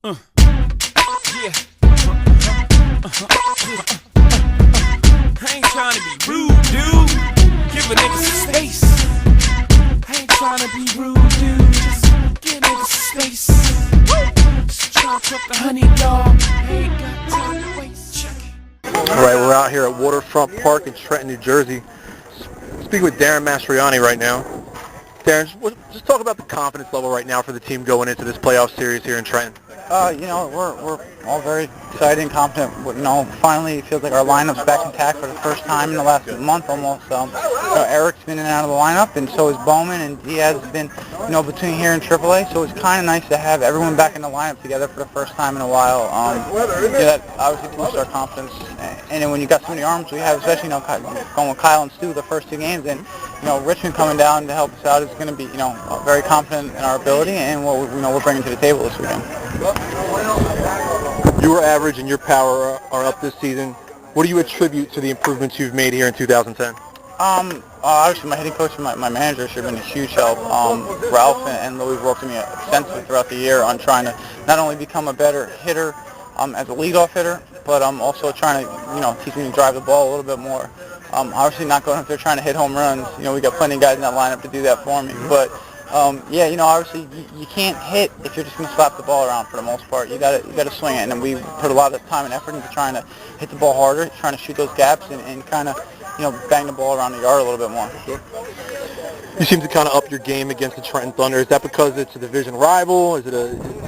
Yeah. I ain't trying to be rude, dude. Give a nigga some space. I ain't trying to be rude, dude. Just give a nigga some space. Just chop up the honey dog. Ain't got time to waste. Check it. Alright, we're out here at Waterfront Park in Trenton, New Jersey. Speaking with Darin Mastroianni right now. Darin, just talk about the confidence level right now for the team going into this playoff series here in Trenton. We're all very excited and confident. Finally it feels like our lineup's back intact for the first time in the last month almost. Eric's been in and out of the lineup, and so is Bowman, and Diaz has been, between here and AAA. So it's kind of nice to have everyone back in the lineup together for the first time in a while. That obviously boosts our confidence. And then when you got so many arms we have, especially going with Kyle and Stu the first two games, and Richmond coming down to help us out is going to be very confident in our ability and what we're bringing to the table this weekend. Your average and your power are up this season. What do you attribute to the improvements you've made here in 2010? Obviously my hitting coach and my manager should have been a huge help. Ralph and Louis worked with me extensively throughout the year on trying to not only become a better hitter as a leadoff hitter, but also trying to teach me to drive the ball a little bit more. Obviously not going up there trying to hit home runs. We got plenty of guys in that lineup to do that for me. But obviously you can't hit if you're just going to slap the ball around for the most part. You got to swing it, and we put a lot of time and effort into trying to hit the ball harder, trying to shoot those gaps, and kind of bang the ball around the yard a little bit more. You seem to kind of up your game against the Trenton Thunder. Is that because it's a division rival? Is it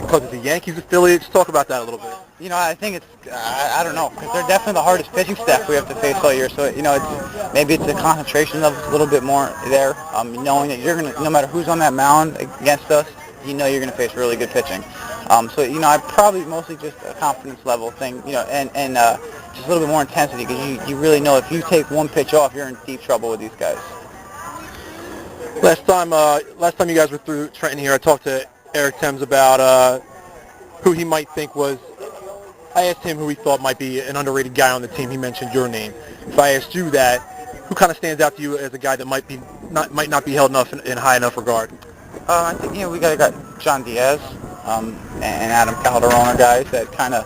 because it's a Yankees affiliate? Just talk about that a little bit. I think it's, I don't know, because they're definitely the hardest pitching staff we have to face all year. So, maybe it's the concentration level a little bit more there, knowing that you're going to, no matter who's on that mound against us, you're going to face really good pitching. I probably mostly just a confidence level thing, and just a little bit more intensity, because you really know if you take one pitch off, you're in deep trouble with these guys. Last time you guys were through Trenton here, I talked to Eric Thames about who he might think was. I asked him who he thought might be an underrated guy on the team. He mentioned your name. If I asked you that, who kind of stands out to you as a guy that might not be held enough in high enough regard? I think we got John Diaz and Adam Calderon are guys that kind of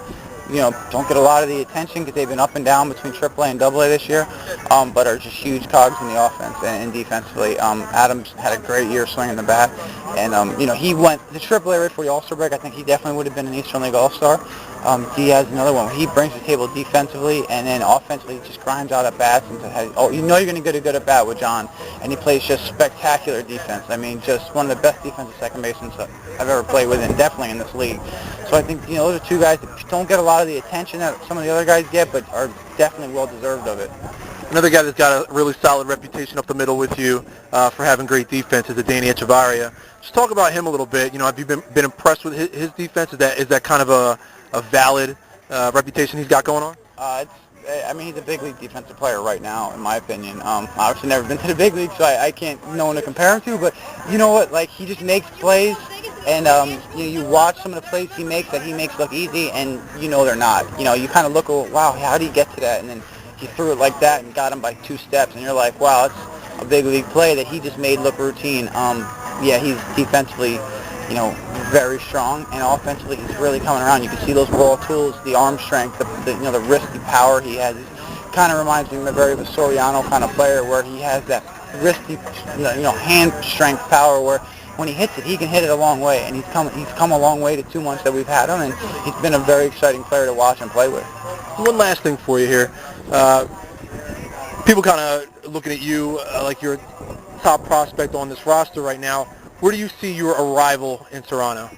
don't get a lot of the attention because they've been up and down between AAA and AA this year, but are just huge cogs in the offense and defensively. Adam's had a great year swinging the bat, and he went to AAA right before the All-Star break. I think he definitely would have been an Eastern League All-Star. Diaz, another one. He brings the table defensively, and then offensively he just grinds out at bats. And you're going to get a good at bat with John, and he plays just spectacular defense. I mean, just one of the best defensive second basemen I've ever played with, and definitely in this league. So I think those are two guys that don't get a lot of the attention that some of the other guys get, but are definitely well deserved of it. Another guy that's got a really solid reputation up the middle with you for having great defense is Danny Echevarria. Just talk about him a little bit. Have you been impressed with his defense? Is that kind of a valid reputation he's got going on? He's a big league defensive player right now, in my opinion. Obviously never been to the big league, so I can't know one to compare him to, but you know what? Like, he just makes plays, and you watch some of the plays he makes look easy, and they're not. You kind of look, wow, how did he get to that? And then he threw it like that and got him by 2 steps, and you're like, wow, it's a big league play that he just made look routine. He's defensively very strong, and offensively he's really coming around. You can see those raw tools, the arm strength, the wristy power he has. It kind of reminds me of a Soriano kind of player, where he has that wristy, hand strength power, where when he hits it, he can hit it a long way, and he's come a long way to 2 months that we've had him, and he's been a very exciting player to watch and play with. One last thing for you here. People kind of looking at you like you're a top prospect on this roster right now. Where do you see your arrival in Toronto?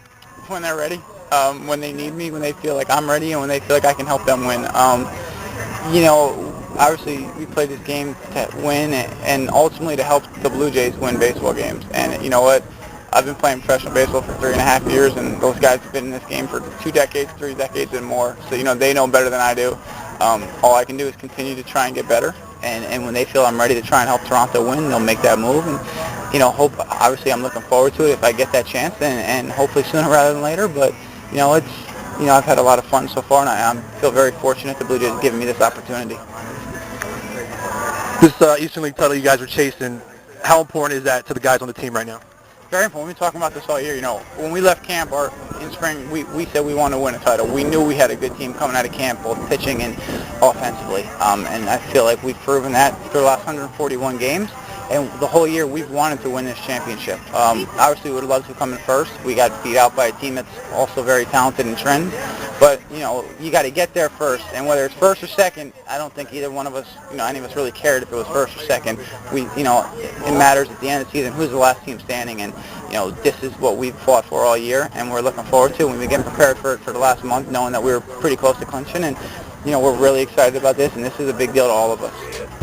When they're ready, when they need me, when they feel like I'm ready, and when they feel like I can help them win. Obviously we play this game to win and ultimately to help the Blue Jays win baseball games. And you know what? I've been playing professional baseball for 3.5 years, and those guys have been in this game for 2 decades, 3 decades and more. So they know better than I do. All I can do is continue to try and get better. And when they feel I'm ready to try and help Toronto win, they'll make that move. And obviously I'm looking forward to it if I get that chance, and hopefully sooner rather than later. But I've had a lot of fun so far, and I feel very fortunate the Blue Jays have given me this opportunity. This Eastern League title you guys are chasing, how important is that to the guys on the team right now? very important. We've been talking about this all year. When we left camp in spring, we said we wanted to win a title. We knew we had a good team coming out of camp, both pitching and offensively. And I feel like we've proven that through the last 141 games. And the whole year, we've wanted to win this championship. Obviously, we would love to come in first. We got beat out by a team that's also very talented in Trenton. But, you got to get there first. And whether it's first or second, I don't think either one of us, any of us really cared if it was first or second. It matters at the end of the season who's the last team standing. And, this is what we've fought for all year, and we're looking forward to. We've been getting prepared for the last month, knowing that we were pretty close to clinching. And, we're really excited about this, and this is a big deal to all of us.